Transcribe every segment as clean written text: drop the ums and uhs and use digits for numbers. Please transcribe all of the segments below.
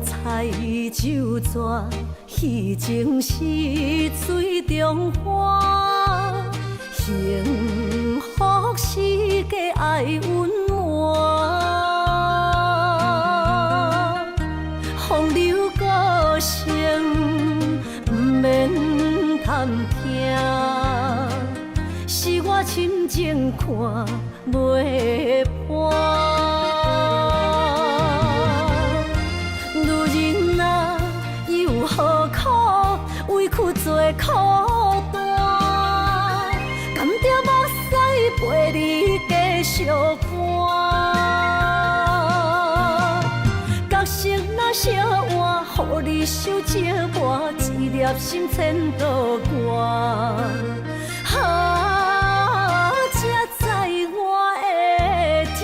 彩酒泉，戏情是水中花，幸福是家爱温暖。风流歌声不免探听，是我深情看袂破。女人啊，又何苦委屈做孤单？甘着目屎陪你继续寒。角色若烧换，予你受折磨，一粒心千度寒。才知我的痛。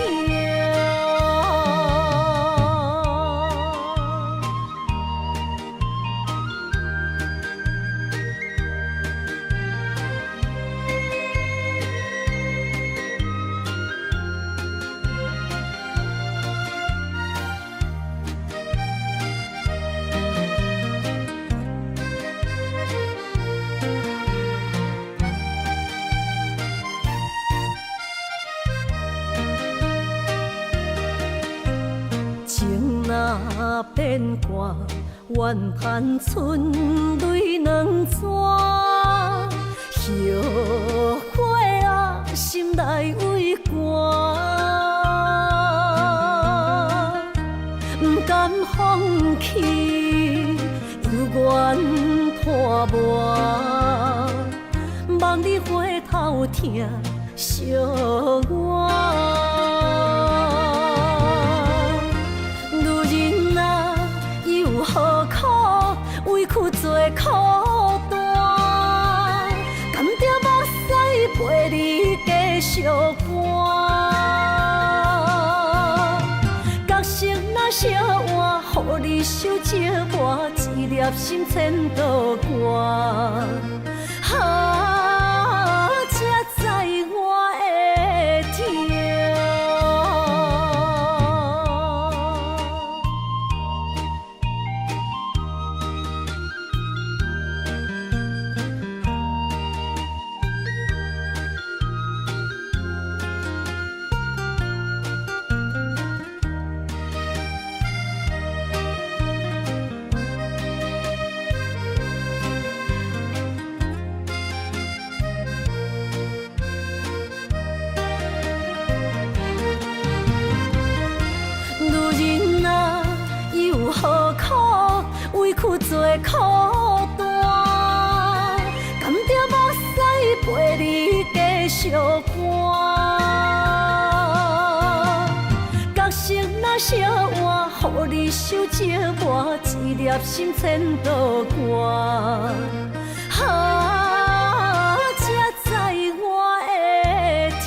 情若变卦，怨叹春泪两逝。后悔啊，心内为寒，不甘放弃，犹原拖磨，望你回头听惜我。何苦委屈做孤单？甘着目屎陪你继续寒。角色若烧换，予你受折磨，一粒心千度寒。才知我的痛。何苦委屈做孤单？甘着目屎陪你继续寒。角色若烧换，予你受折磨，一粒心千度寒。才知我的痛。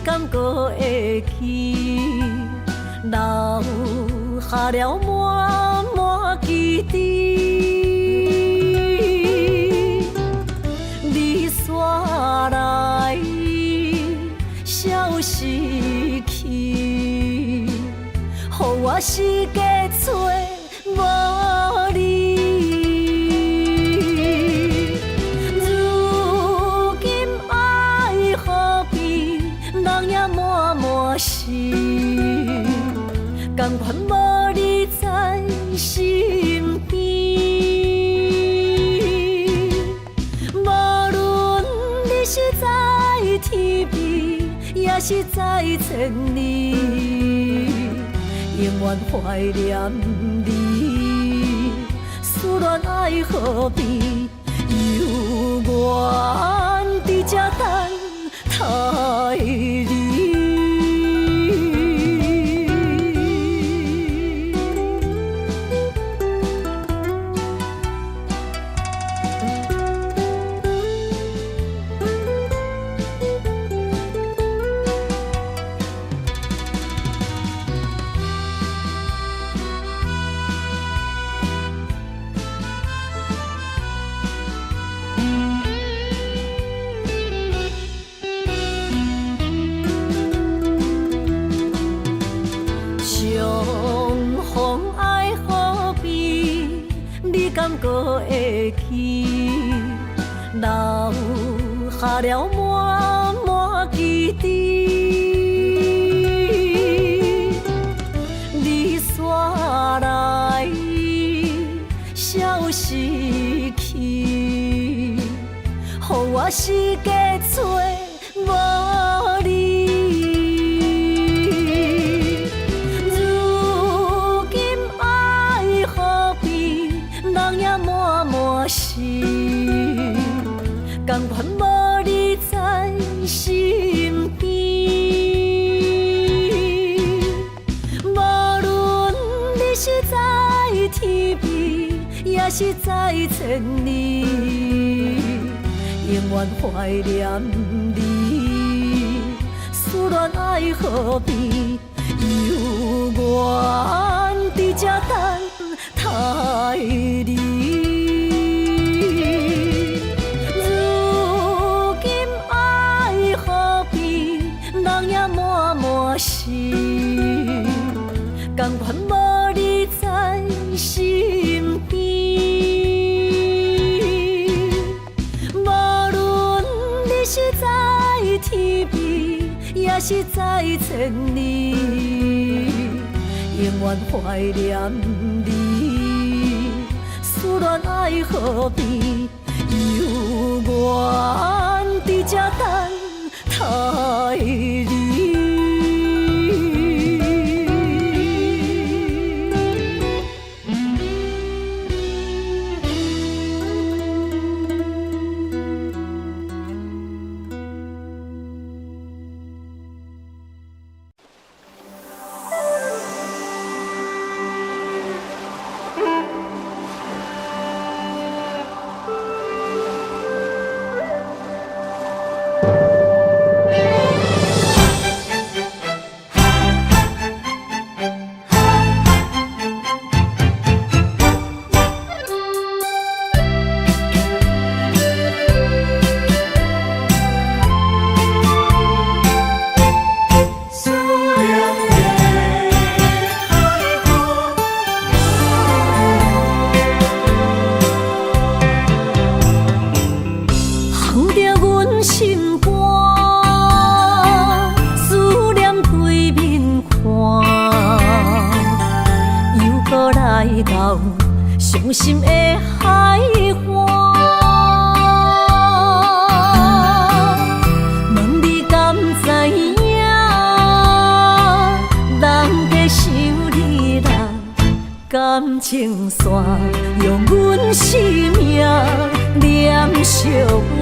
敢搁会记？留下了满满记忆。你煞来消失去，予我世界找无你。甘愿无你在身边，是在千里，永远怀念你。思恋爱何必犹原伫这等待你。感觉会起，若有下了满满基地，你煞来消失去，予我世界找无你。甘愿无你在身边，无论你是在天边，也是在千里，永远怀念你。思恋爱何必犹原伫这等待你。甘愿无你在身边，无论你是在天边，也是在千里，永远怀念你。思恋爱何必犹原伫这等待你。伤心的海岸，问你敢知影？人在想你啦，感情线用阮生命念惜我。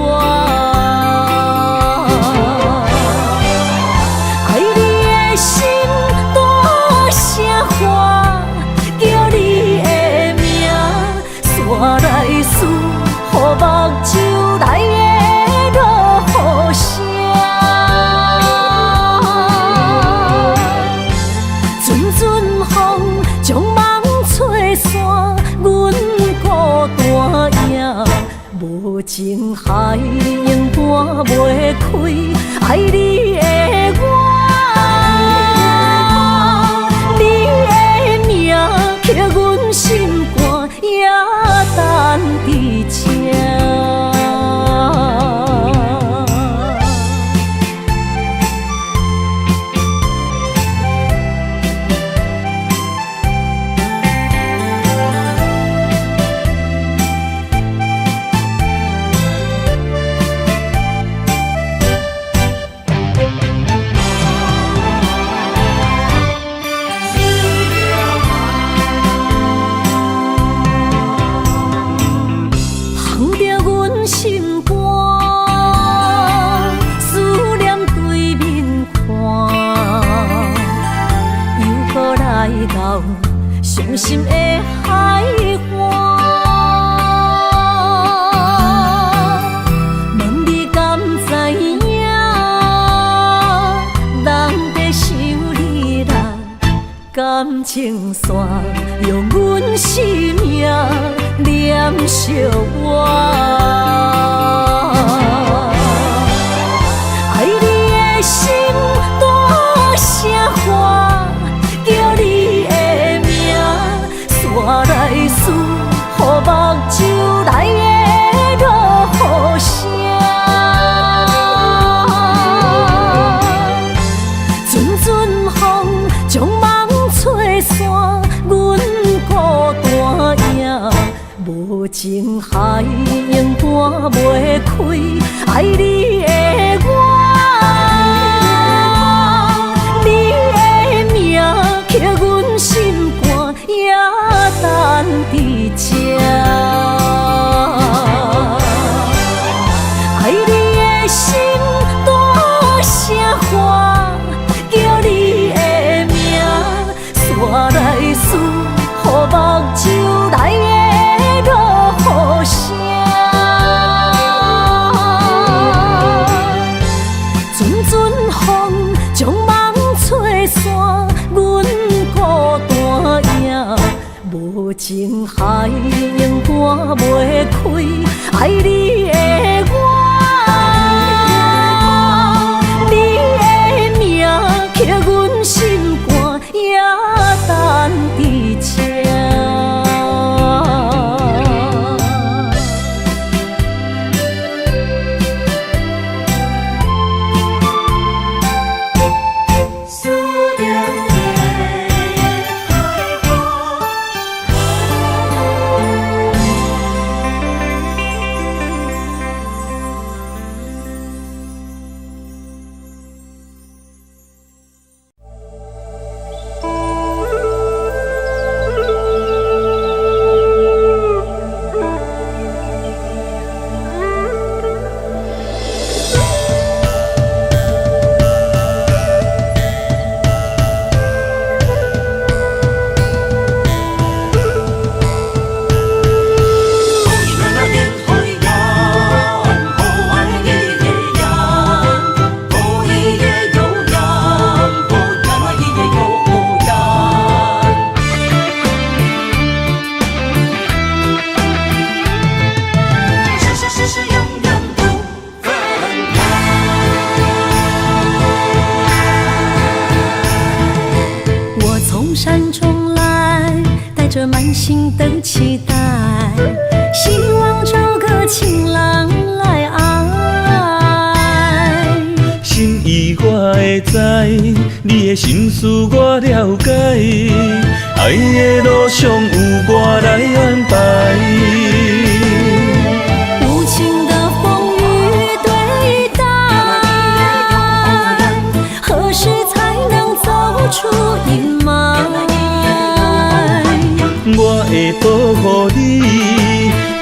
爱你的心大声喊，叫你的名，山来思，予目睭内的落雨声。阵阵风将梦吹散，阮孤单影，无情海永断袂开，爱你的我。刻阮心肝，也等伫这。感情线，用阮生命念惜我。爱你的心大声喊，叫你的名，山来思，予目睭内的落雨声。阵阵风将梦吹散，阮孤单影，无情海永断袂开，爱你的我。刻阮心肝也等伫这，爱你的心大声喊，叫你的名，山来思，予目睭内的落雨声。阵阵风将梦吹散，阮孤单影，无情海永断袂开，爱你的我。你的名刻阮心肝，也等伫这。山中来，带着满心的期待，希望找个情郎来爱。心意我会知，你的心思我了解，爱的路上有我来安排。无情的风雨对待，何时才能走出阴霾？我会保护你，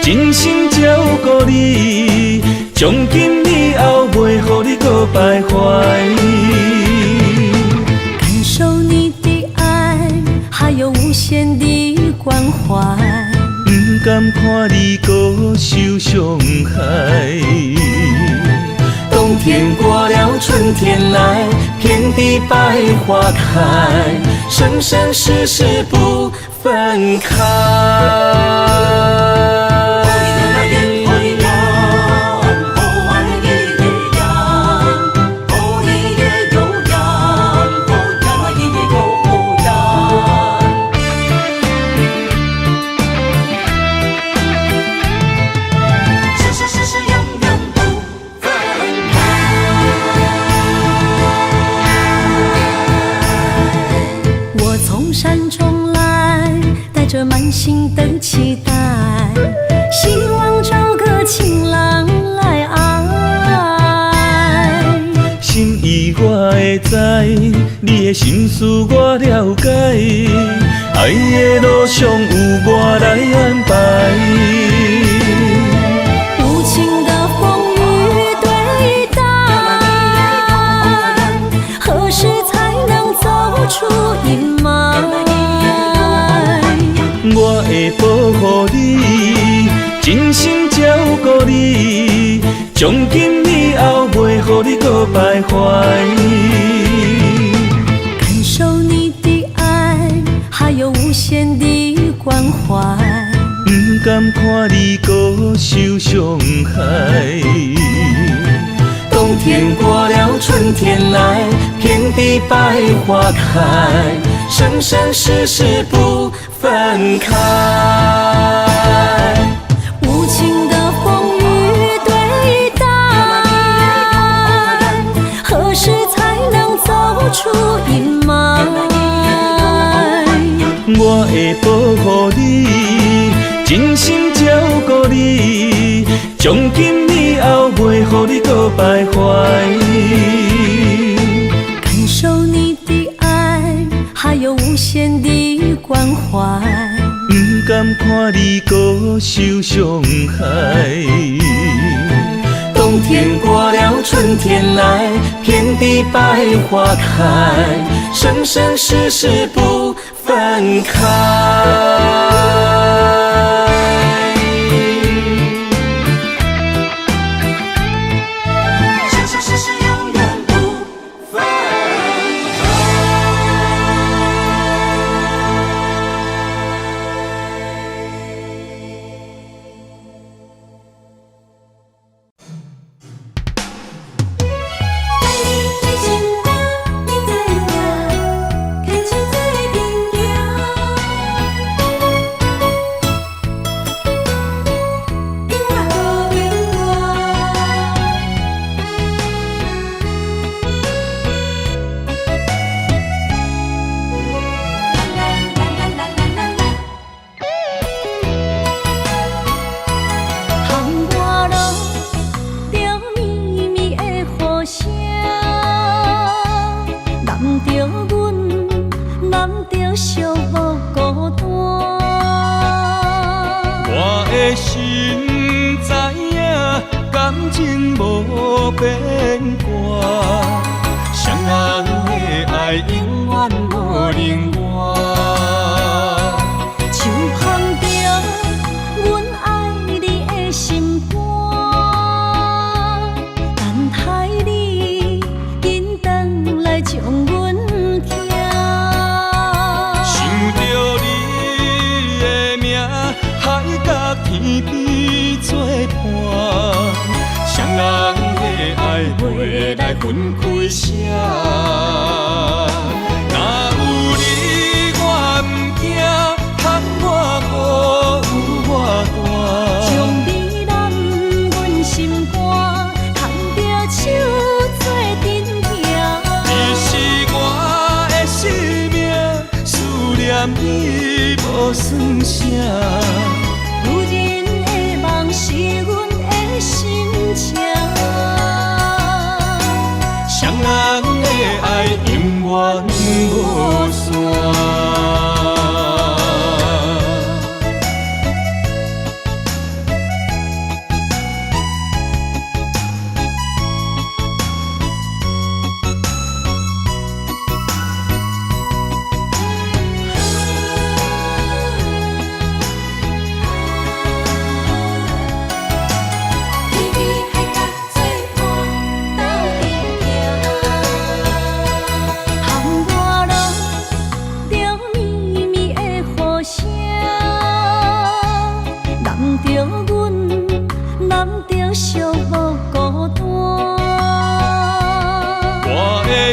真心照顾你，从今以后袂予你搁徘徊。感受你的爱，还有无限的关怀，不甘看你搁受伤害。冬天过了，春天来，遍地百花开，生生世世不分开。山中来，带着满心的期待，希望找个情郎来爱。心意我会知，你的心思我了解，爱的路上有我来安排。无情的风雨对待，何时才能走出阴霾？我会保护你，真心照顾你，从今以后袂予你搁徘徊。感受你的爱，不甘看你搁受伤害。冬天过了，春天来，遍地百花开，生生世世不分开。无情的风雨对待，何时才能走出阴霾？我会保护你，真心照顾你，从今以后袂予你搁徘徊。感受你的爱，还有无限的关怀。不甘看你搁受伤害。冬天过了，春天来，遍地百花开，生生世世不分开。生生世世永远不分开。心知影，感情无变卦，双人的爱永远无冷漠。就捧着阮爱你的心肝，等待你紧转来将阮听。想着你的名，海角天边作伴，双人的爱袂来分开舍。若有你我不惊，窗外雨有偌大。将你揽阮心肝，牵着手做阵行。你是我的生命，思念你无算啥。如今的梦是阮的心情，双人的爱永远无散。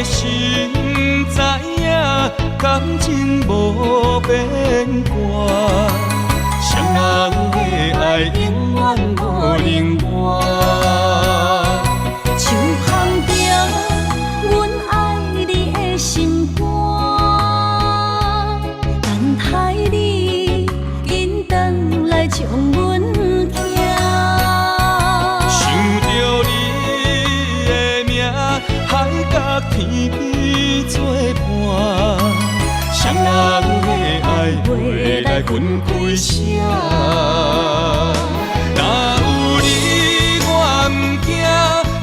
心知影，感情无变卦，双人的爱永远无冷漠。就捧着阮爱你的心肝，等待你紧转来将阮听。想着你的名，海角天边作伴，双人的爱袂来分开舍。若有你我不惊，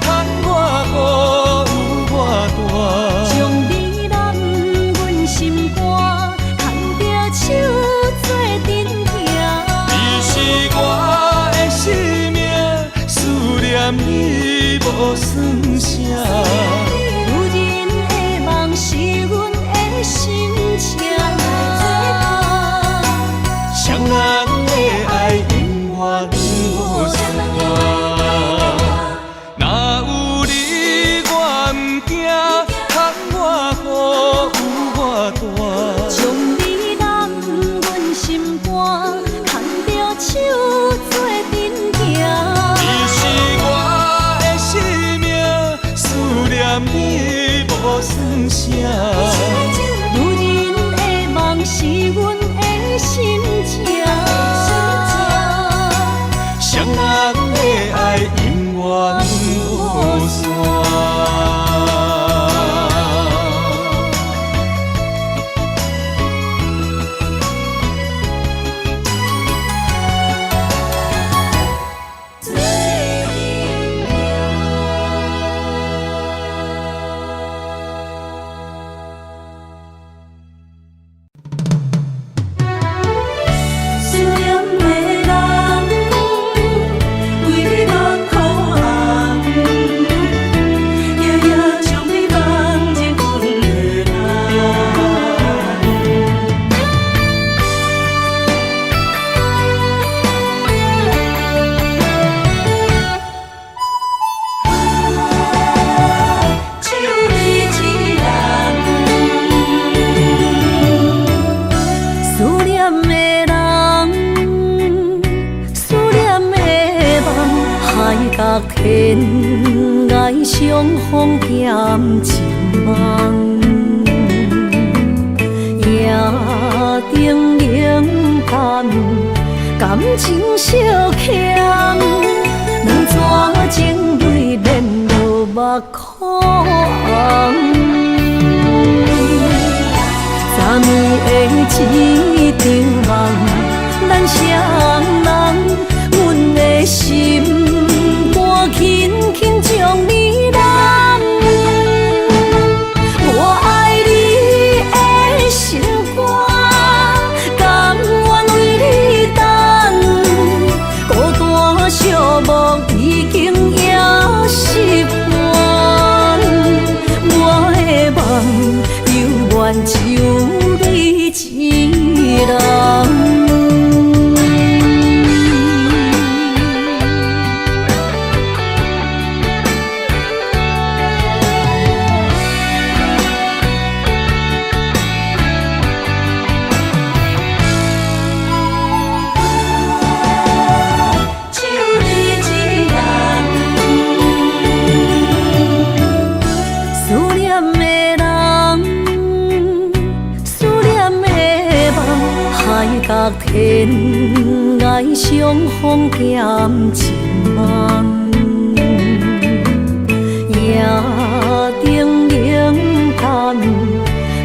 窗外雨有偌大。将你揽阮心肝，牵着手做阵行。你是我的生命，思念你无算啥。如今的梦是阮的心情，双人算啥？女人的梦是阮的心情，双人的爱永远无散。天涯相逢欠情梦，夜灯冷淡，感情小欠，两撮情泪连落目眶。昨暝的一场梦，咱双人，阮的心。轻轻将你揽，我爱你的心肝，甘愿为你等。孤单寂寞已经也习惯，我的梦犹原只有你一人。天涯相逢欠情梦，夜灯冷淡，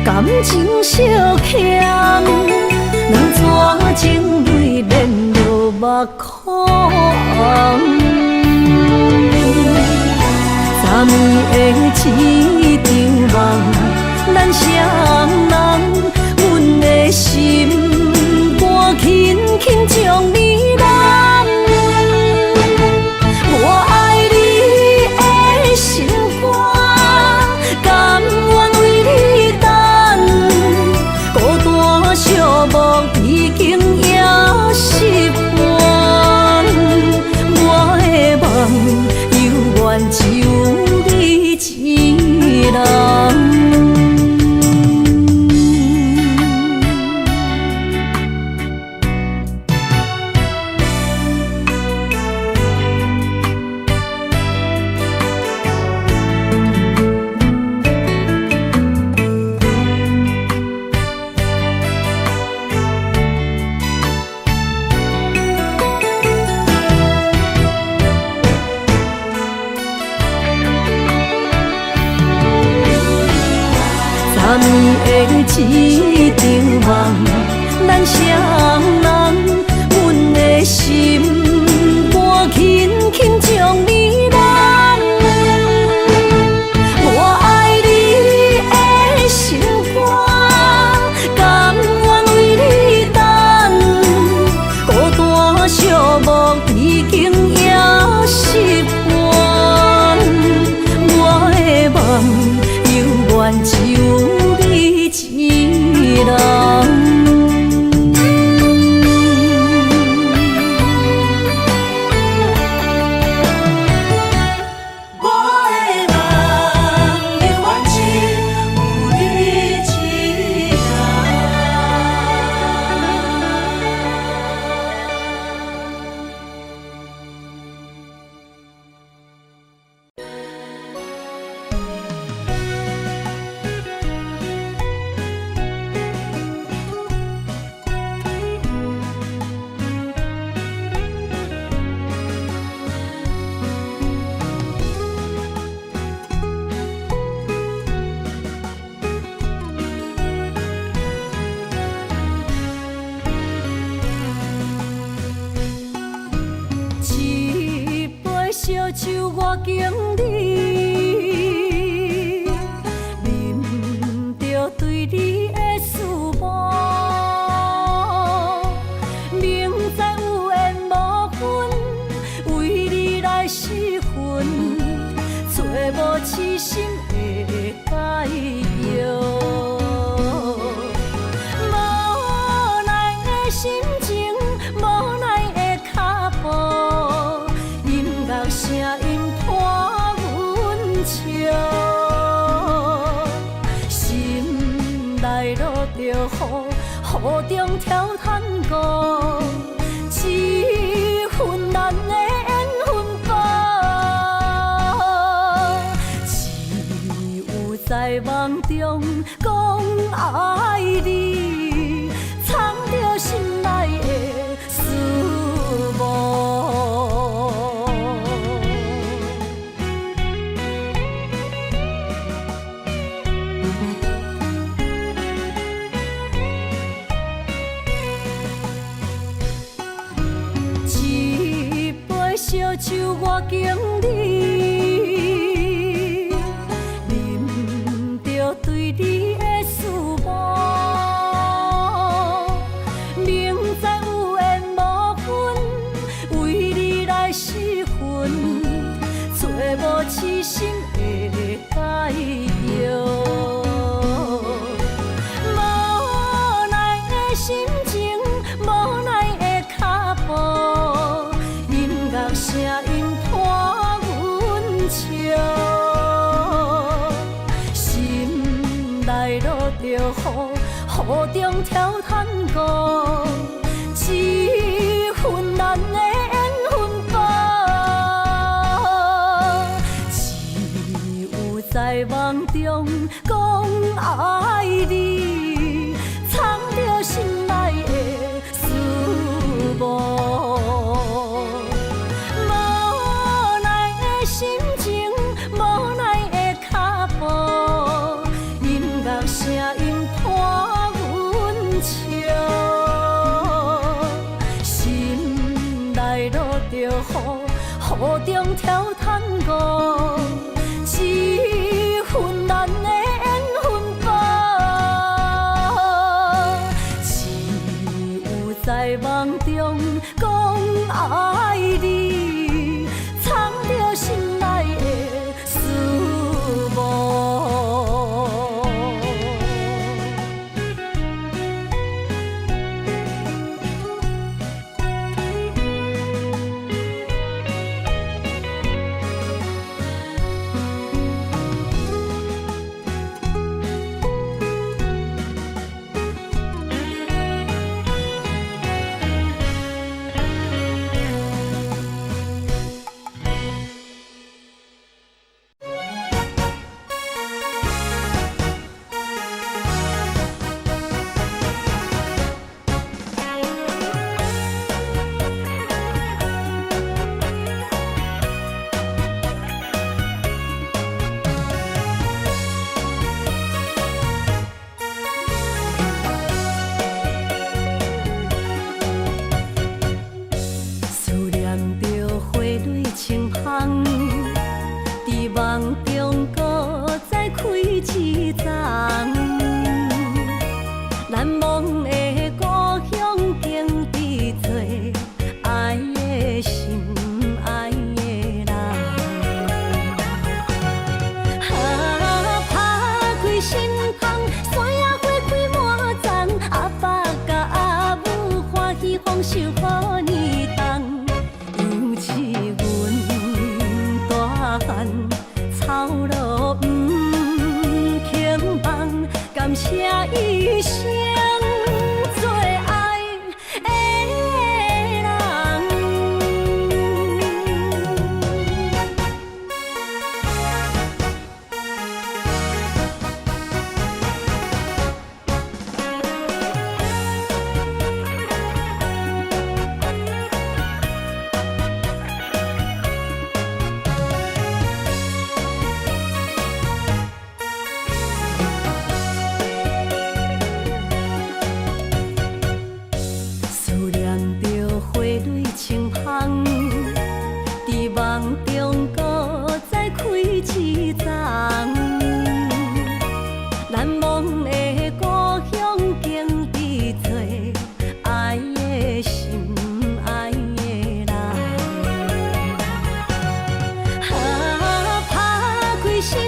感情小欠，两撮情泪连落目眶。昨暝的一场梦，咱双人，阮的心。轻轻将你揽，我爱你的心肝，甘愿为你等。孤单寂寞已经也习惯，我的梦犹原只有你一人。昨暝的一场梦，咱双人，阮的心肝轻轻将你揽。我爱你的心肝，甘愿为你等。孤单寂寞已经也习惯，我的梦犹原只有。一人。痴心的解药。无奈的心情，无奈的脚步，音乐声音拖阮笑，心内落着雨，雨中跳探戈，一份难的缘分报，只有在梦中讲爱你，藏着心内的思慕。烧酒我敬你，啉着对你的思慕，明知有缘无分，为你来失魂，找无痴心的解药。无奈的心情，无奈的脚步，声音拖阮笑，心内落着雨，雨中跳探戈，一份难的缘分报，只有在梦中讲爱你，藏着心内的思慕。声音拖阮笑，心内落着雨，雨中跳探戈，一份难的缘分报，只有在梦中讲爱你，藏着心内的思慕。梦中搁再开一丛，难忘的故乡经历做爱的心爱的人。打开心窗，山野花开满丛，阿爸甲阿母欢喜丰收好年冬，尤其阮大汉。草路不轻放，感谢一生做爱的人。梦中搁再开一丛，难忘的故乡经历做爱的心爱的人。打开心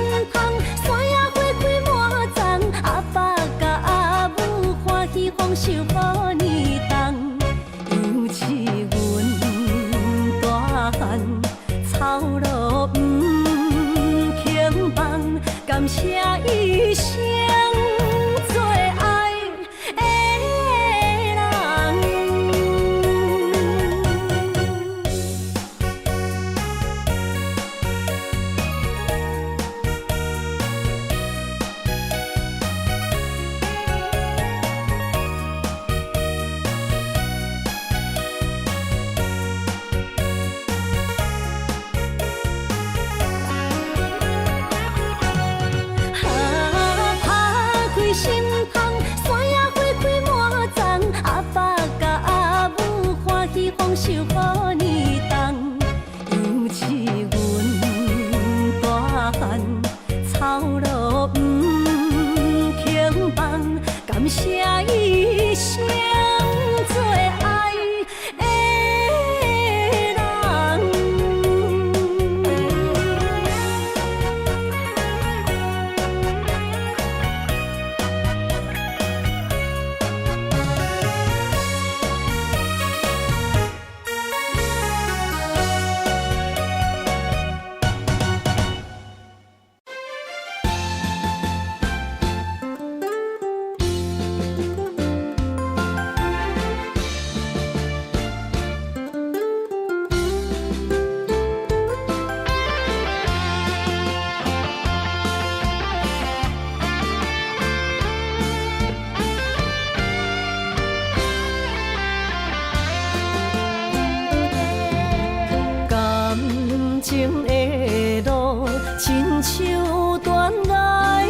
亲像断崖，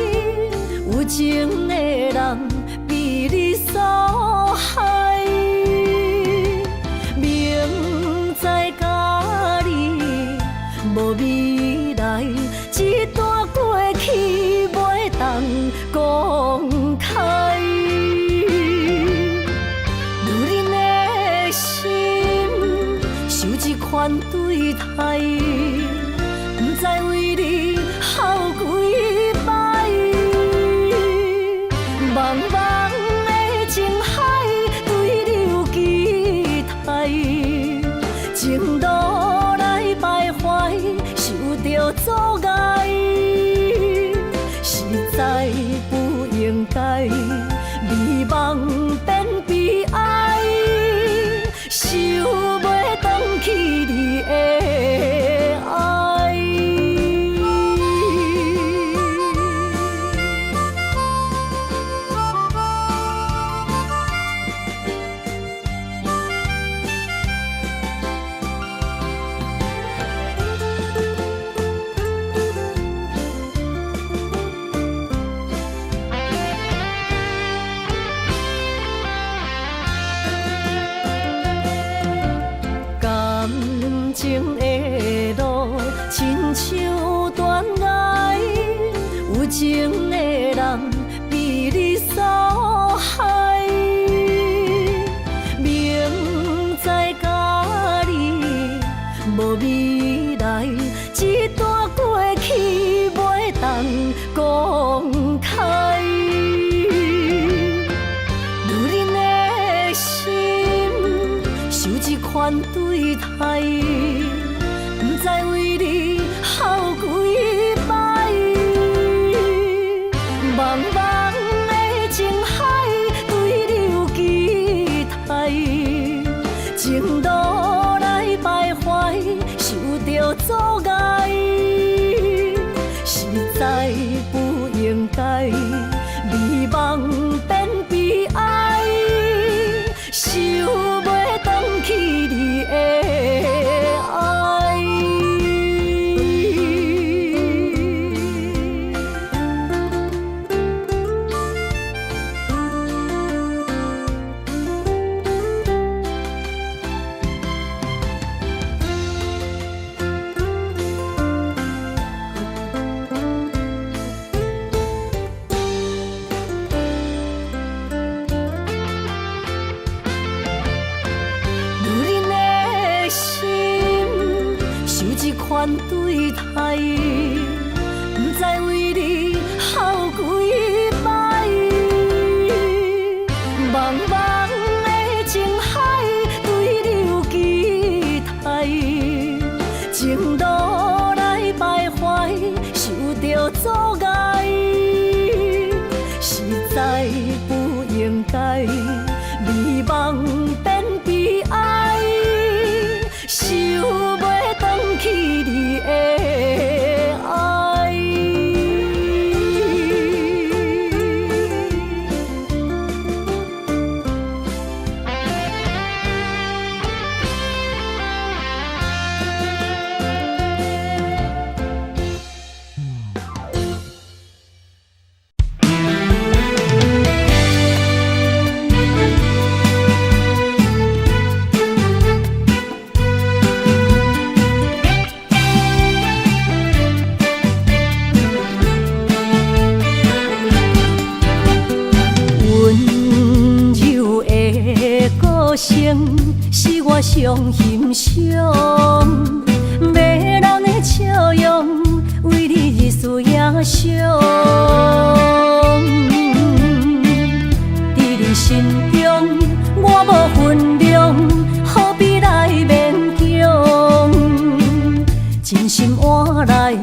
有情的人被你所害。明知甲你无未来，一段过去袂当公开。如恁的心受这款对待，不知为你哭几摆。茫茫的情海，对你有期待，情路来徘徊，受着阻碍，实在不应该，美梦变悲哀，想袂返去你的爱。感情的路，亲像断崖，有情的人被你所害。明知甲你无未来，一段过去袂当公开。如恁的心受这款对待，不知为你哭几摆。茫茫的情海，对你有期待，情路来徘徊，受着阻碍，实在不应该，美梦变悲哀，想袂返去你的爱。如恁的心受这款对待，不知为你哭几摆。茫茫的情海，对你有期待，情路来徘徊，受着阻碍，实在不应该，美梦变悲哀，想袂返去你的爱。温柔的歌声是我上欣赏，迷人的笑容为你日思夜想。伫你心中我无分量，何必来勉强？真心换来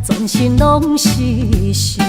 全身拢是伤。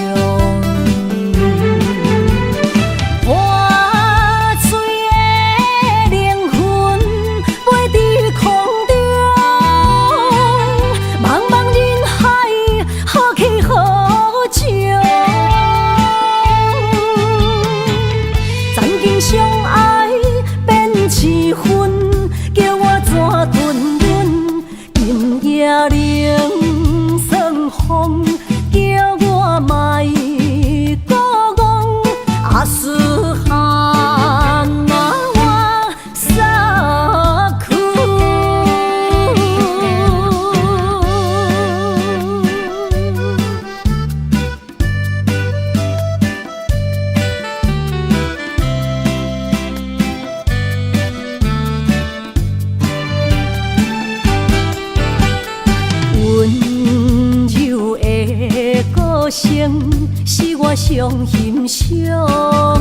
生是我上欣赏，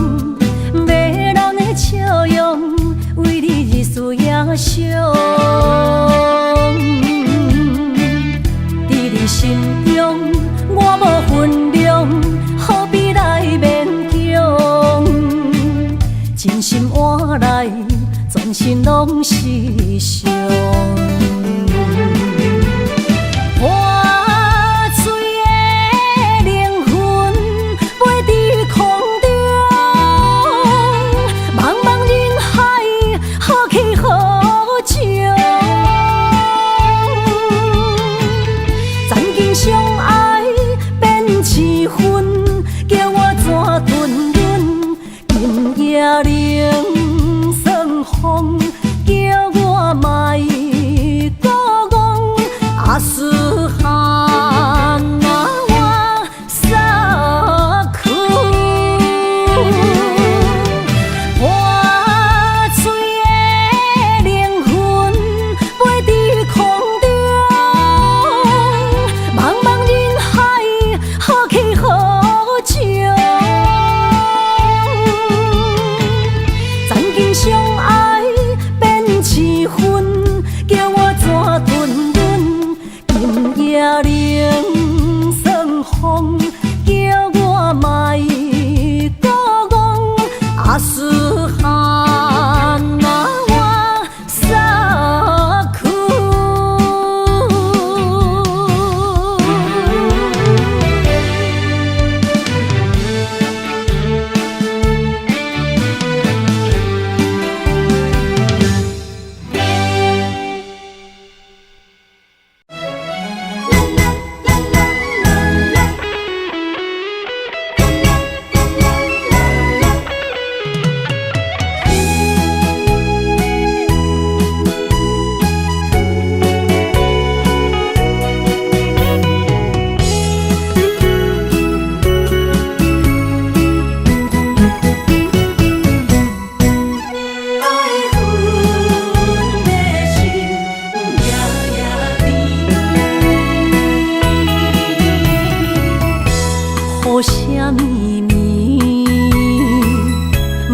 迷人的笑容为你日思夜想，在你心中我无分量，何必来勉强？真心换来全身拢是伤。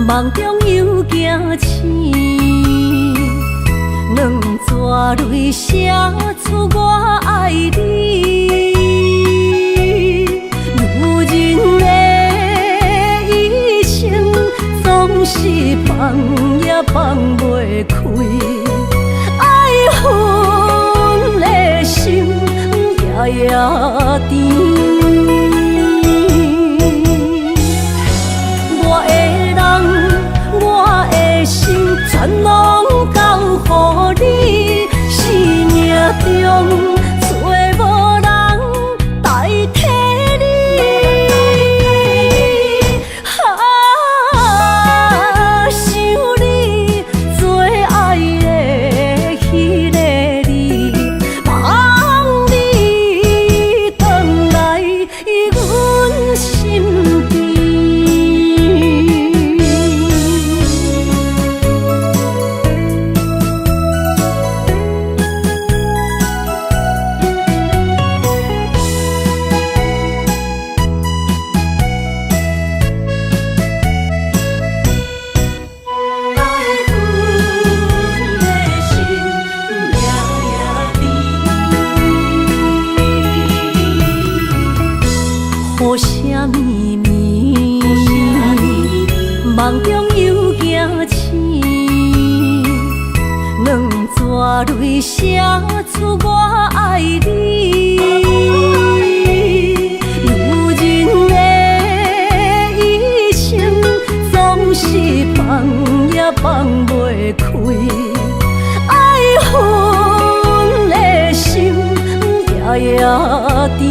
梦中又惊醒，两纸泪写出我爱你。女人的一生总是放也放袂开，爱恨的心夜夜甜。全拢交予你，生命中找无人代替你。想你做爱的迄个你，望你回来阮心间。雨声绵绵，梦中又惊醒，两纸泪写出我爱你。女人的一生总是放也放袂开，爱恨的心夜夜甜。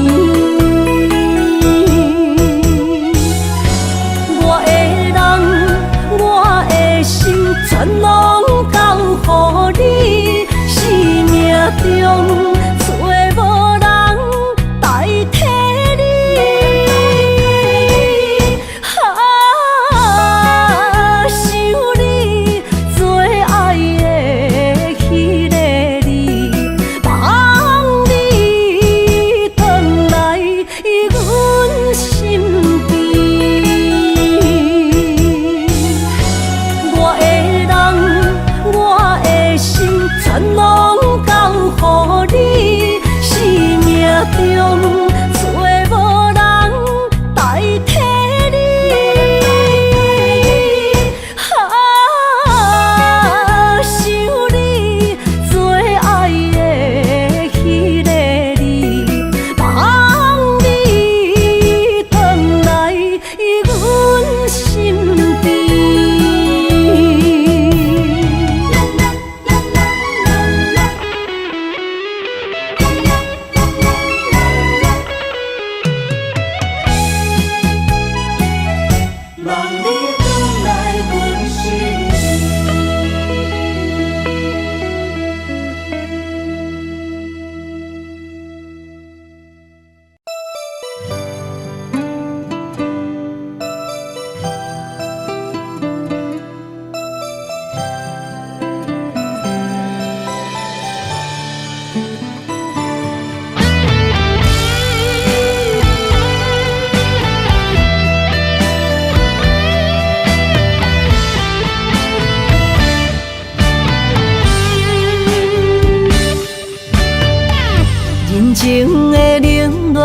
全拢交予你，生命中找无人代替你。想你做爱的迄个你，望你回来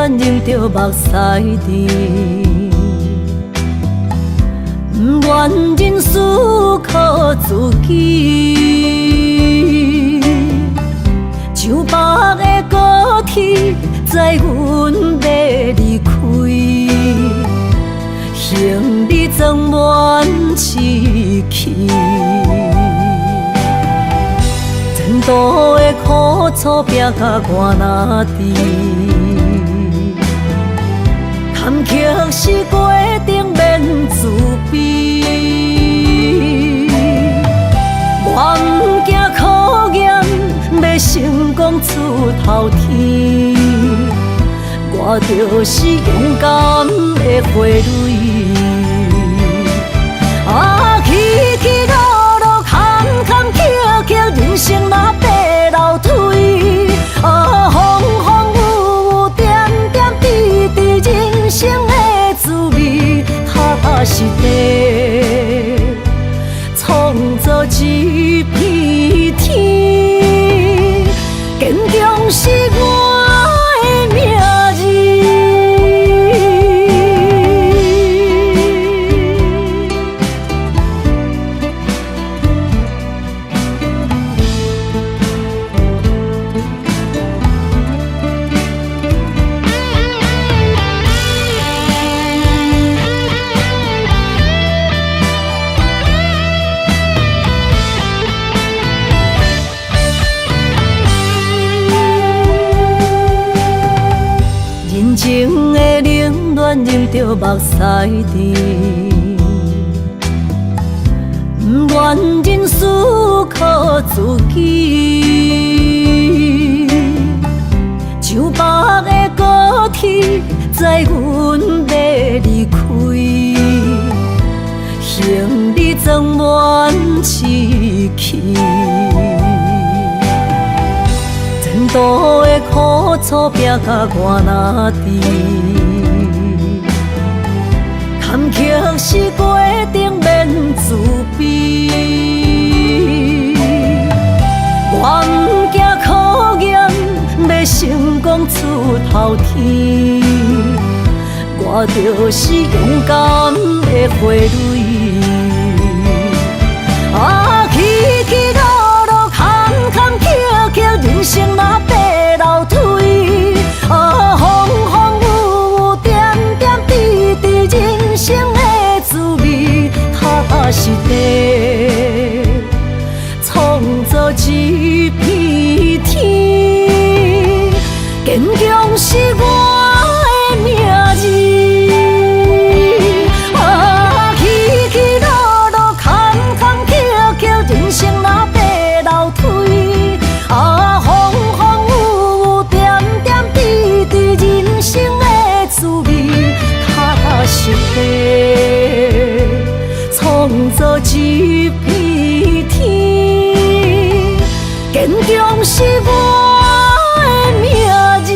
恋忍着目屎滴，不愿忍思靠自己，像白的高铁载阮要离开，行李装满市气。前途的苦楚拼甲我哪知？坎坷是过程免自卑，我不惊考验，要成功出头天。我就是勇敢的花蕊，啊，起起落落，坎坎坷坷，人生若爬楼梯，啊，风风雨雨，点点滴滴，人生的滋味，踏踏实地，创造一片天，坚强是我的命。情的冷暖忍着目屎滴，不愿忍思靠自己，像白的高铁载阮要离开，行李装满市气。前途的苦楚拼甲我哪知？坎坷是过程免自卑，我不惊考验，要成功出头天。我就是勇敢的花蕊，啊，起起落落，坎坎坷坷，人生若爬楼梯，啊，风风雨雨，点点滴滴，人生的滋味，踏踏实地，创造一片天，坚强是我的命字。创造一片天，坚强是我的命字。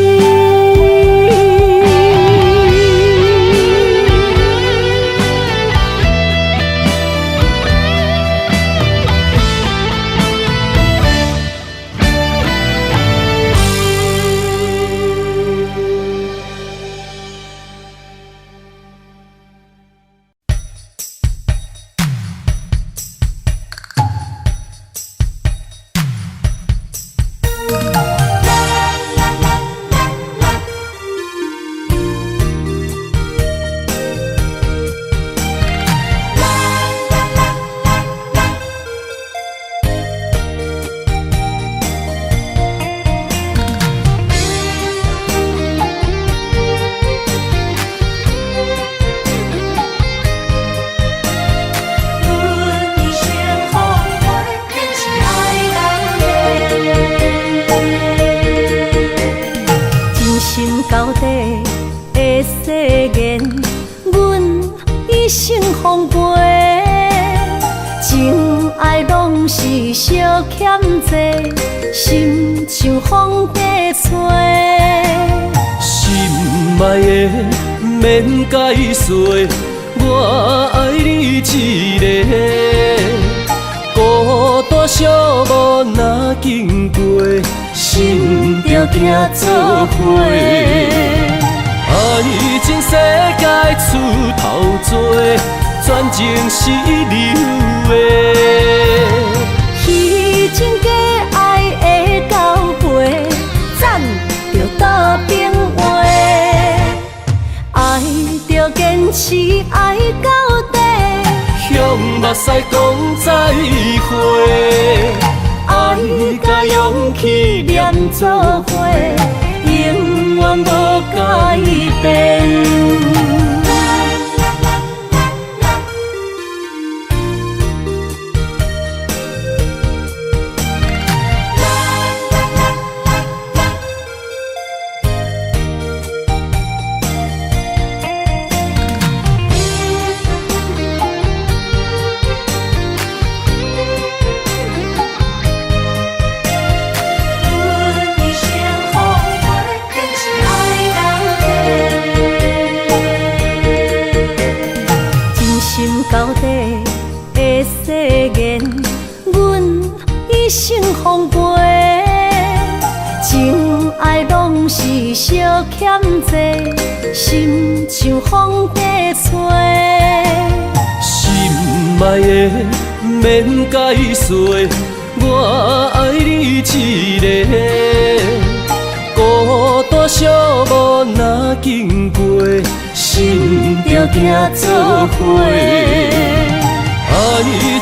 到底的誓言，阮一生奉陪。情爱拢是小欠债，心像风在吹。心爱的免解释，我爱你一个。孤单寂寞若经过，心着行做伙。情是流的。虚情假爱的交汇，赞着倒变话。爱着坚持爱到底，向目屎讲再会。爱甲勇气连做伙，永远无改变。到底的誓言，阮一生奉陪。情爱拢是小欠债，心像风在吹。心爱的免解释，我爱你一个。孤单寂寞若经过，心着行做伙。爱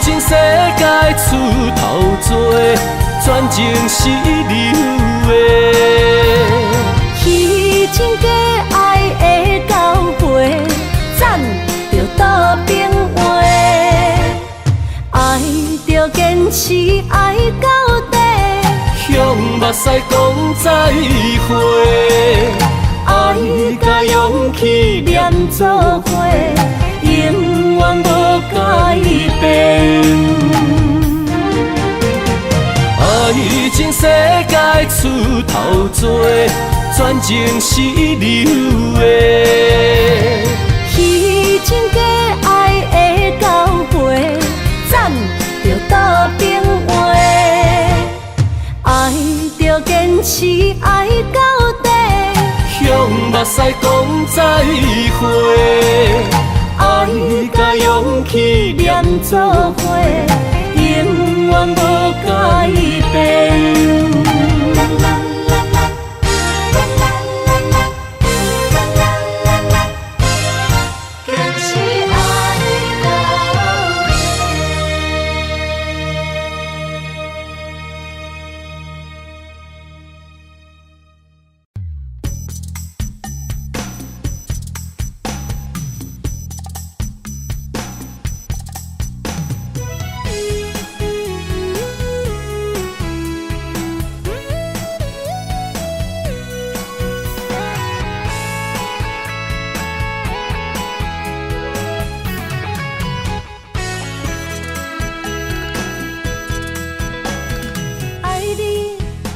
情世界出头多，全情是流的。虚情假爱的交汇，赞着倒变话。爱着坚持爱到底，向目屎讲再会。爱甲勇气连做伙，永远无改变。爱情世界出头多，全情是流的。虚情假爱的交汇，赞着倒变话。爱着坚持爱到底，向目屎讲再会。爱甲勇气连做伙，永远无改变。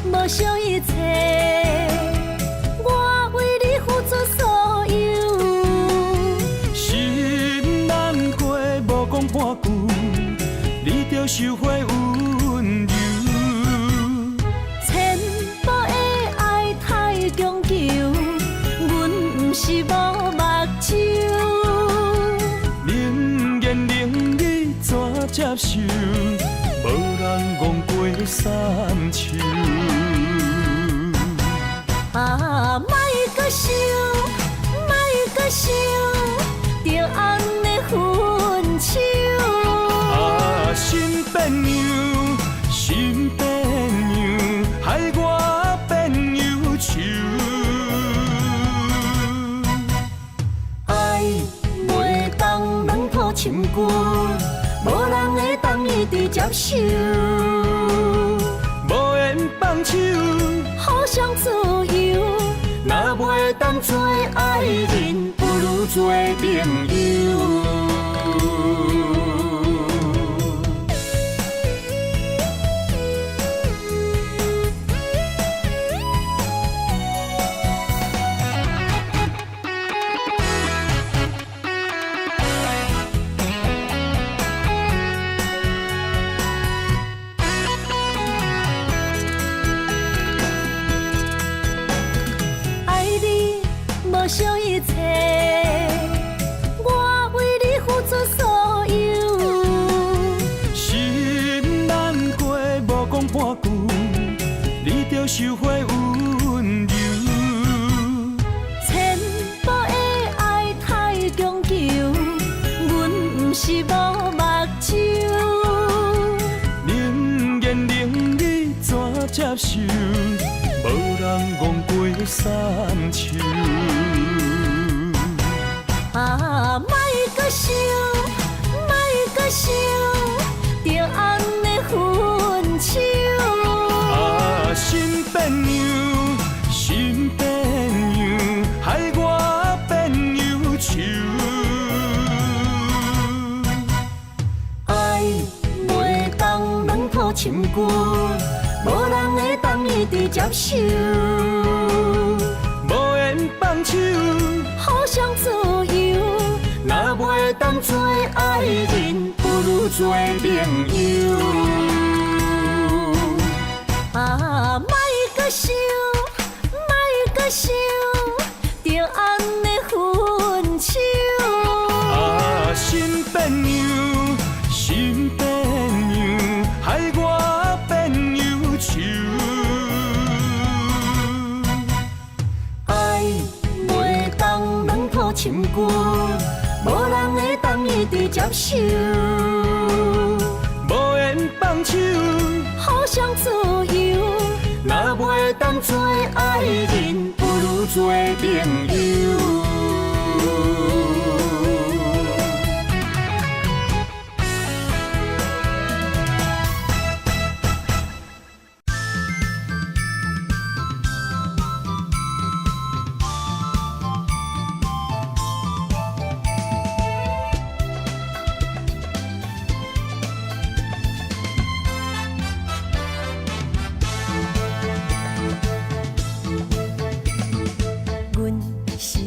无想一切，我为你付出所有。心难过，无讲半句，你着收回温柔。千步的爱太强求，阮不是无目睭。冷言冷语怎接受？无人戆过三秋。啊，莫搁想，莫搁想，着红的分手。啊，心变样，心变样，害我变忧愁。爱袂当软土深根，无人会当一直接受。无缘放手，互相自由，若袂当做爱人，不如做朋友。无想一切，我为你付出所手，无人戆过三秋。啊，莫搁想，莫搁想，着红的分手。啊，新变样，新变样，害我变忧愁。爱袂当软土深根，无人会当一直接受。无缘放手，互相自由，若袂当做爱人，不如做朋友。啊，莫搁想，莫搁想，着红的分手。啊，新变样，新变样，害我变忧愁。爱袂当软土深根，无人会当一直接受。无缘放手，互相自由，若袂当做爱人，不如做朋友。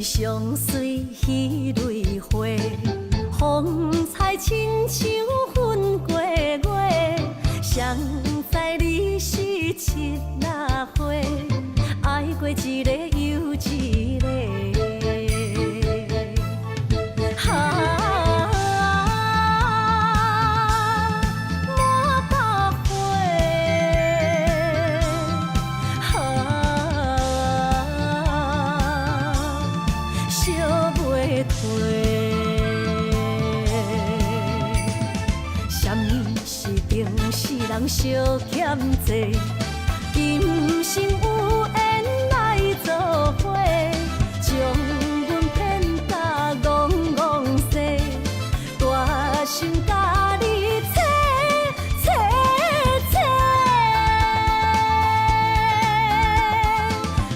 相随彼蕊花，风采亲像云过月。谁知你是七那花，爱过一个又一个。人相欠债，今生有缘来作伙，将阮骗甲戆戆西，大心甲你切切切，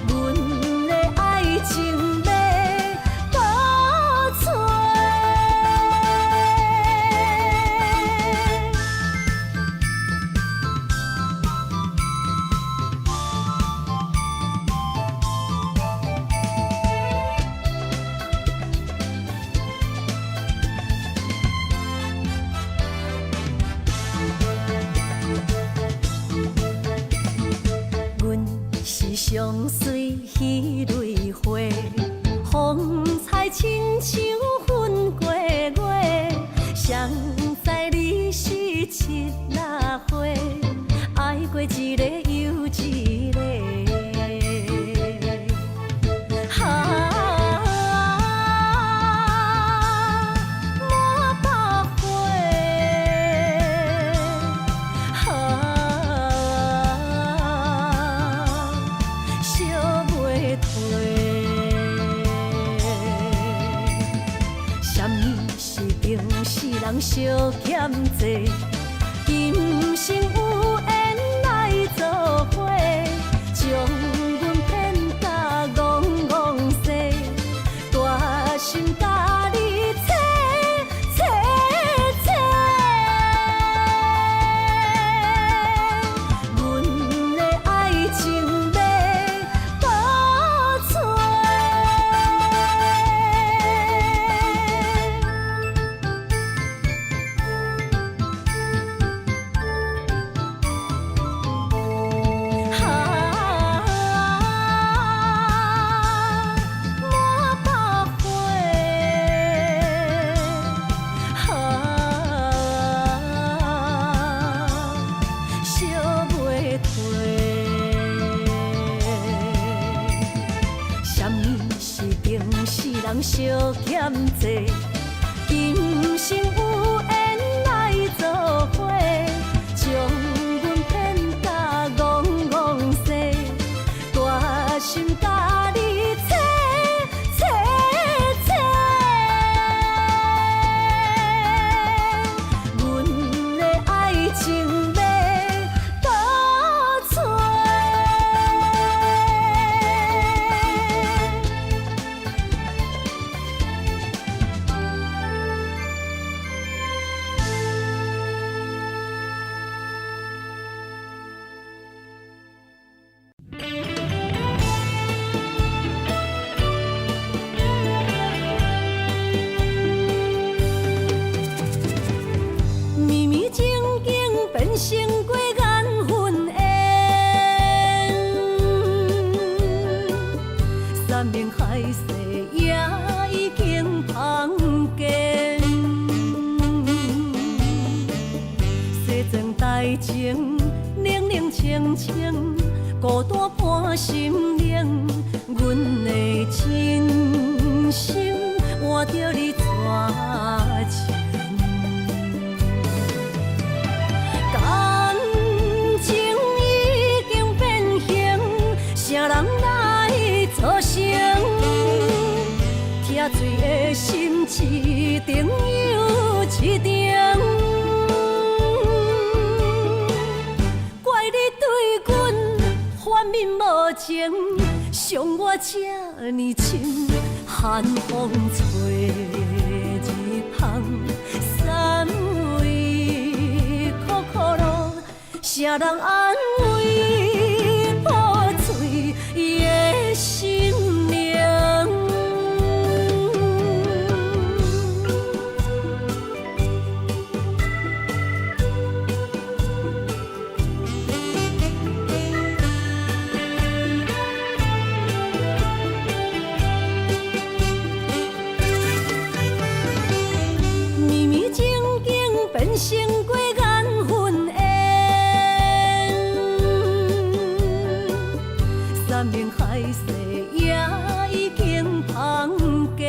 阮的爱情要倒找。相随彼蕊花，风采亲像云过月。谁知你是七那花，爱过一个又一个。人相欠债，今生有缘来作伙，将阮骗甲戆戆西，大心甲你切切切，阮的爱情要倒找。人相欠债，今生有缘来作伙，将阮骗甲戆戆西。清，孤单伴心灵，阮的真心换着你绝情。感情已经变形，啥人来作成？疼水的心一定又一定。怪你对阮反面无情，伤我这呢深，寒风吹日芳，三位苦苦路，啥人安慰破碎伊的心灵？变成过缘分缘，山盟海誓也已经芳见。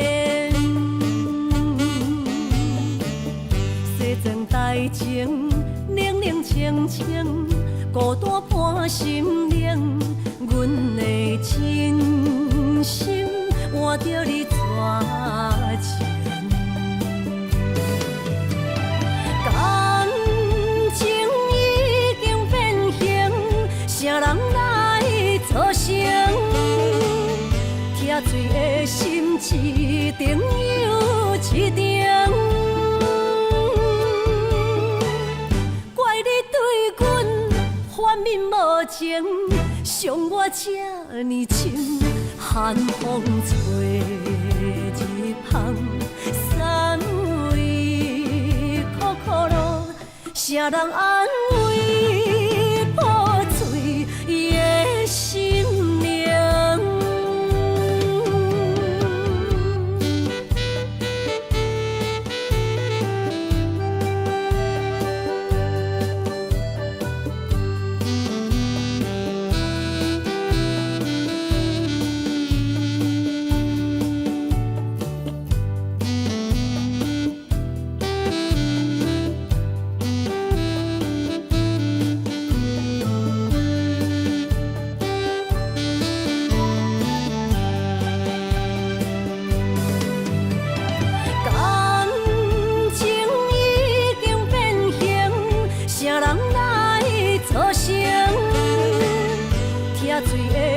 西装大情，冷冷清清，孤单伴心灵。阮的真心换着你绝情。感情已经变形，啥人来作成？疼水的心一定又一定。怪你对阮反面无情，伤我这呢深，寒风吹日芳，三位苦苦路，啥人安慰破碎伊的心灵？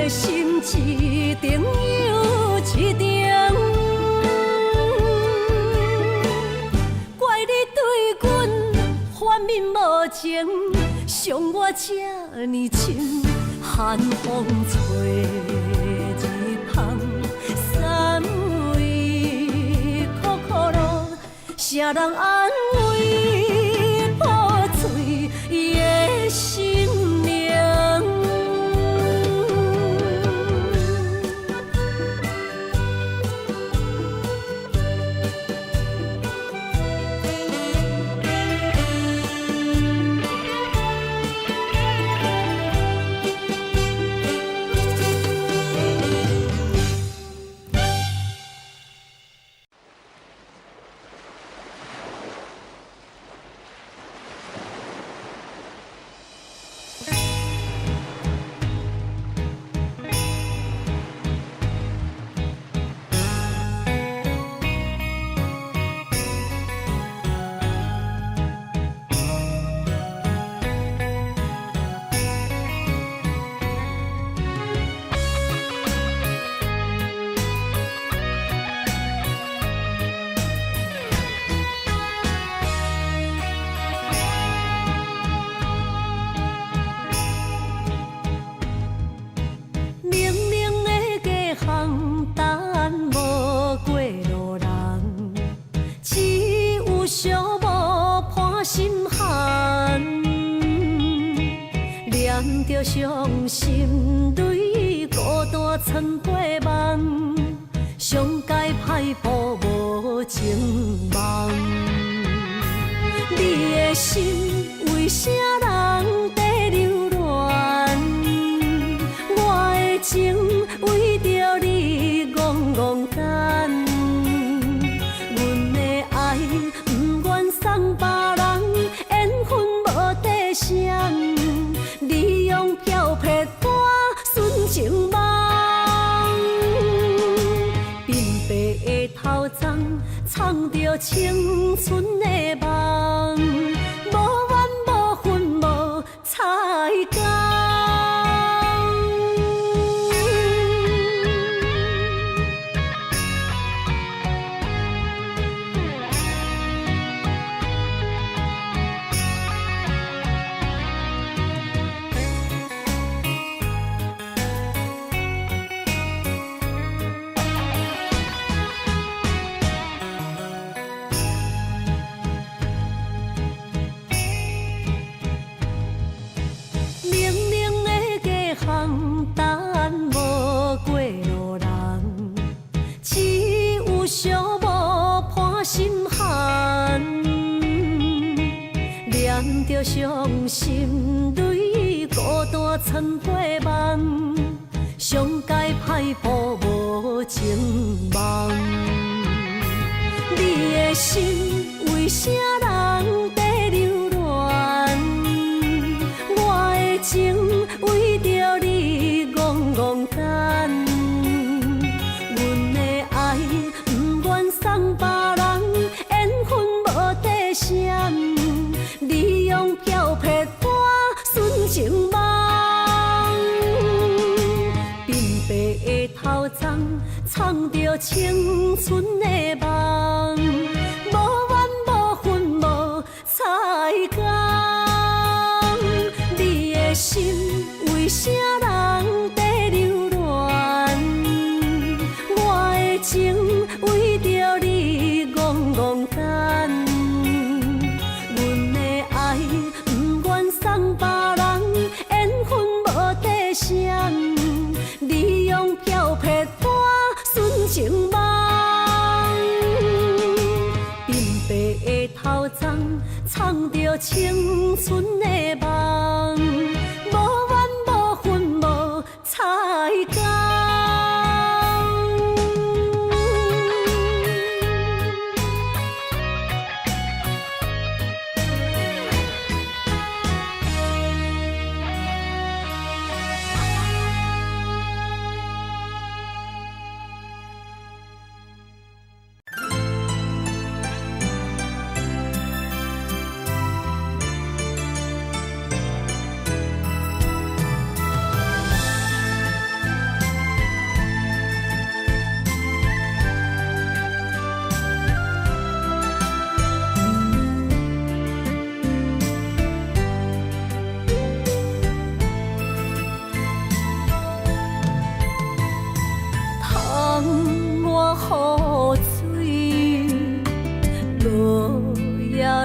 心一定又一定，怪你对阮反面无情，伤我这呢深，寒风吹日芳，三位苦苦路，啥人安慰破碎伊的心灵？着伤心泪，孤单藏过梦，上界歹步无情梦。你的心为啥人在流乱？情为着你戆戆等，阮的爱不愿送别人，缘分无底线，你用漂泊带纯情梦，鬓白的头鬃藏着青春的梦，无怨无恨无彩工。着伤心泪，孤单藏过梦，上界歹步无情梦。你的心为啥人在流乱？我的情为着你戆戆等，阮的爱不愿送别人，缘分无底线。你用漂泊带纯情梦，鬓白的头鬃藏着青春的梦，无怨无恨无彩工。你的心为啥人在流乱？我的情为着你戆戆等。送别人，缘分无底线，你用漂泊带纯情梦，鬓白的头鬃藏着青春的梦，无怨无恨无彩工。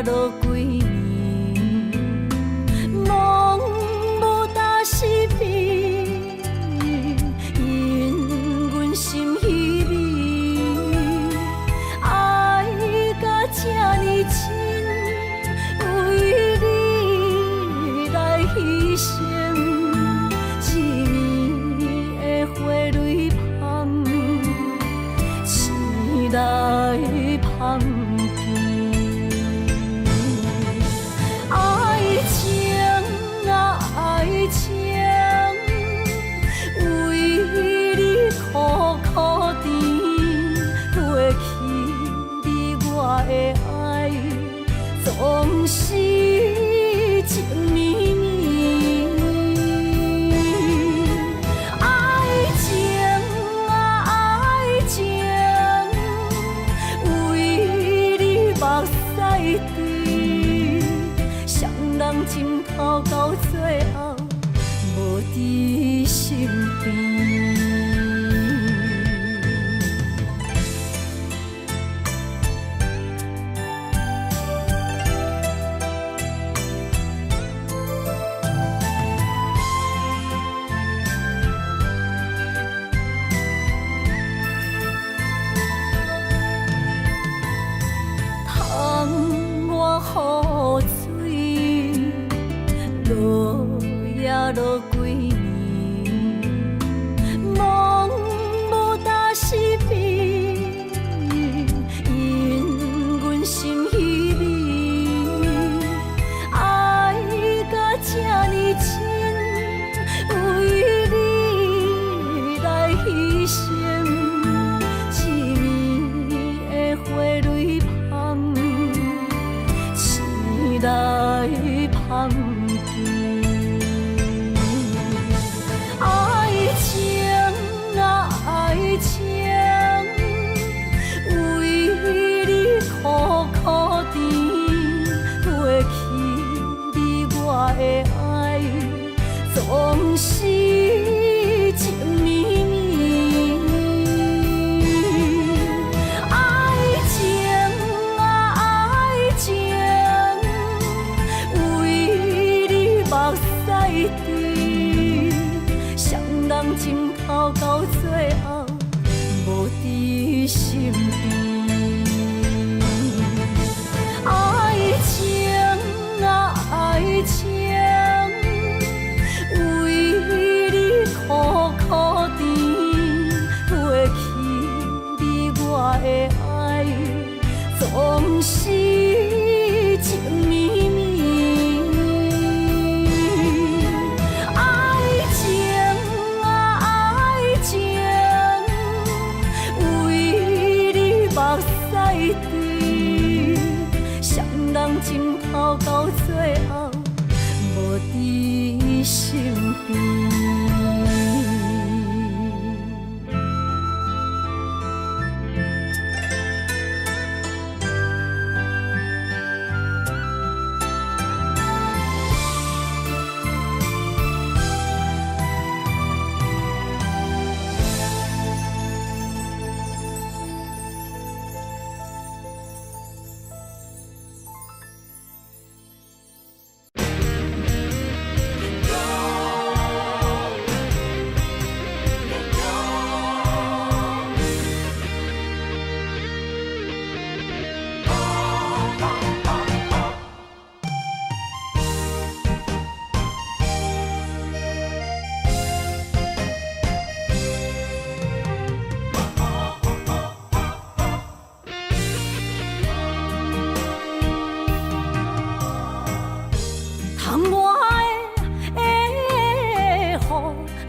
落几年，梦无大是变，因阮心稀微，爱甲这呢深，为你来牺牲，一年的花蕊香，醒来香。爱情为你苦苦甜，过去你我的爱总是情绵绵。爱情啊爱情，为你目屎滴，双人枕头到最后。无伫身边，窗外雨水落呀落。几年，记。爱情啊，爱情，为你苦苦甜，袂去你我的爱，总是情绵绵。爱情啊，爱情，为你目屎滴，双人情头到最后无伫身边。爱情啊，爱情，为你苦苦甜，袂去你我的爱，总是情绵绵。爱情啊，爱情，为你目屎滴，双人情头到最后无伫身边。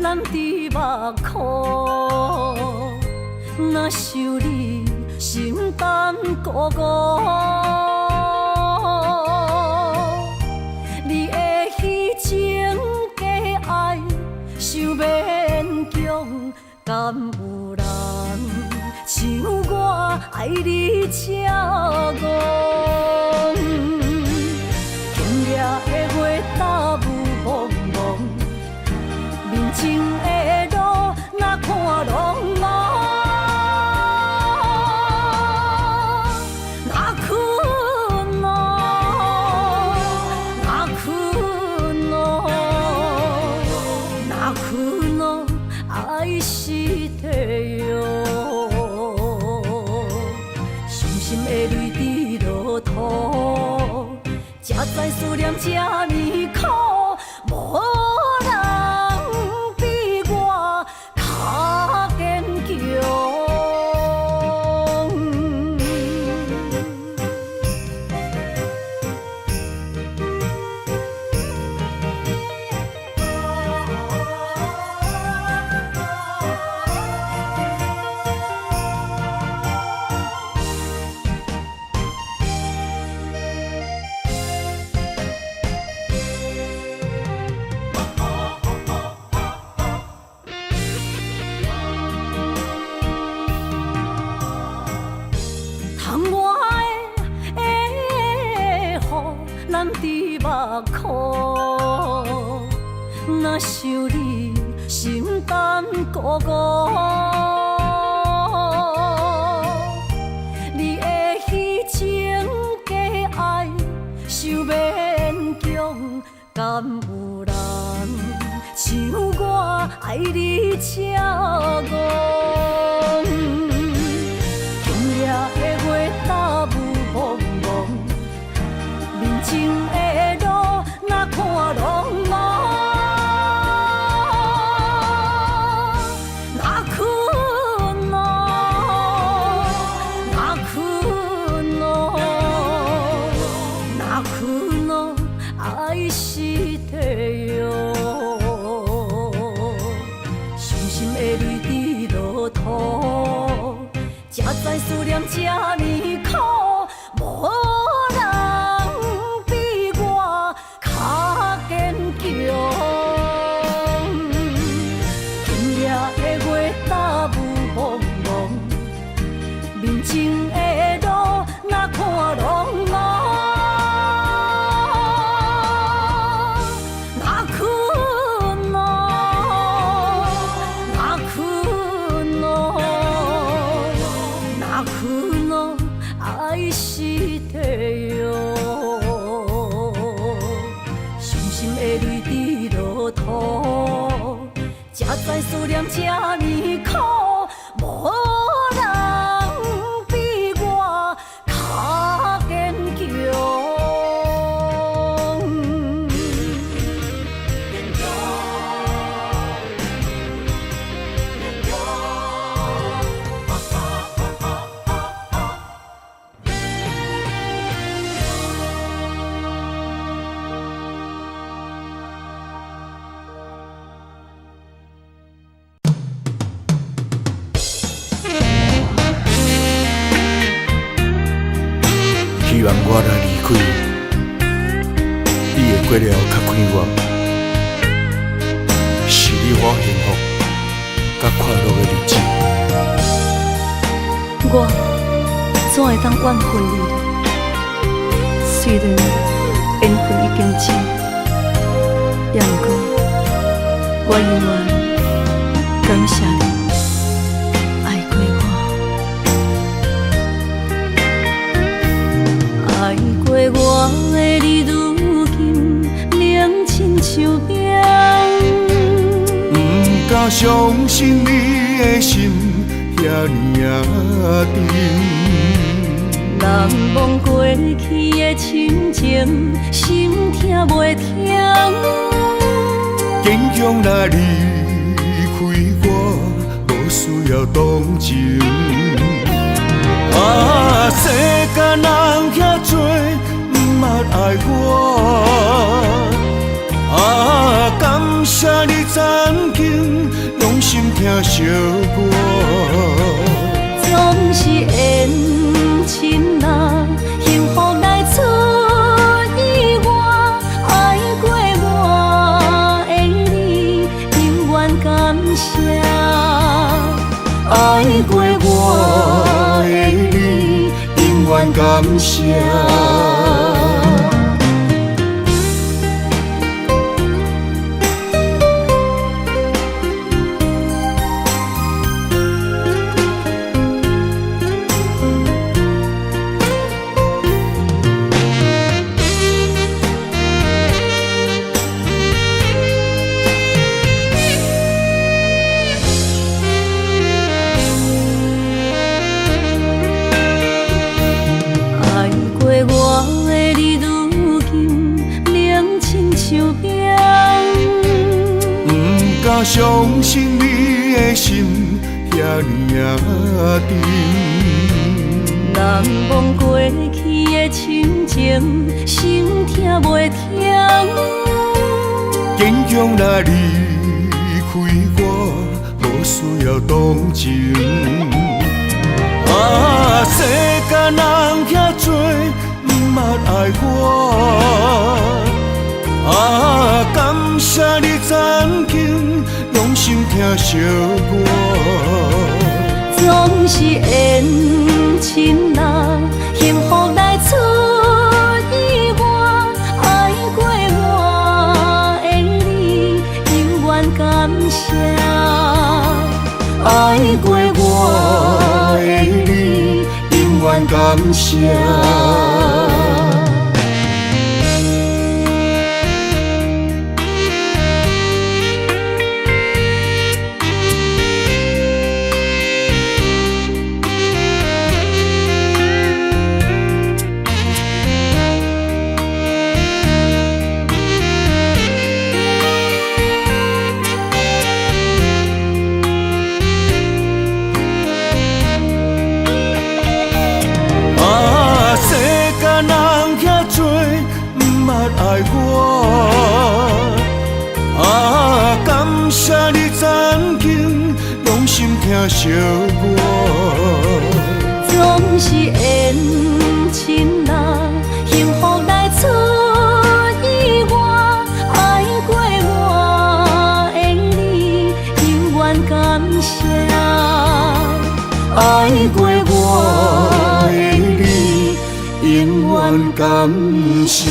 咱伫目眶，若想你心胆孤孤，你的虚情假爱想勉强，敢有人像我爱你这戆？轻掠的月打雾蒙蒙。人情的路，哪看拢无，哪困咯，哪困咯，哪困咯，爱是地哟。伤心的泪滴落土，才知思念这呢苦，无。咱伫目眶，若想你心胆孤孤，你的虚情假爱想勉强，敢有人像我爱你这戆？轻掠的月打雾蒙蒙。人情的路，哪看拢无，哪困咯，哪困咯，哪困咯，爱是地哟。伤心的泪滴落土，才知思念这呢苦，无。路爱是地狱，伤心的泪滴落土，才知思念这呢苦，无人比我较坚强。希望我若离开，你会过了较快活，是你我幸福甲快乐的日子。我怎会当怨恨你呢？虽然缘分已经尽，也毋过我永远感谢你爱过我，爱过我的你，如今冷亲像冰。不敢相信你的心遐尼啊沉，难忘过去的亲情，心痛袂停。坚强若离开我，无需要同情。啊，世间人遐多，不捌爱我。啊，感谢你曾经用心听惜我。总是缘深啊，幸福来出意外。爱过我的你，永远感谢。爱过我的你，永远感谢。相信你的心遐尼啊沉，难忘过去的亲情，心痛袂停。坚强若离开我，无需要同情。啊，世间人遐多，不捌爱我。啊，感谢你曾经用心听惜我。总是缘深啊，幸福来出意外。爱过我的你，永远感谢。爱过我的你，永远感谢。爱我，啊，感谢你曾经用心听惜我。总是缘深啊，幸福来出意外。爱过我的你，永远感谢。爱过我的你，永远感谢。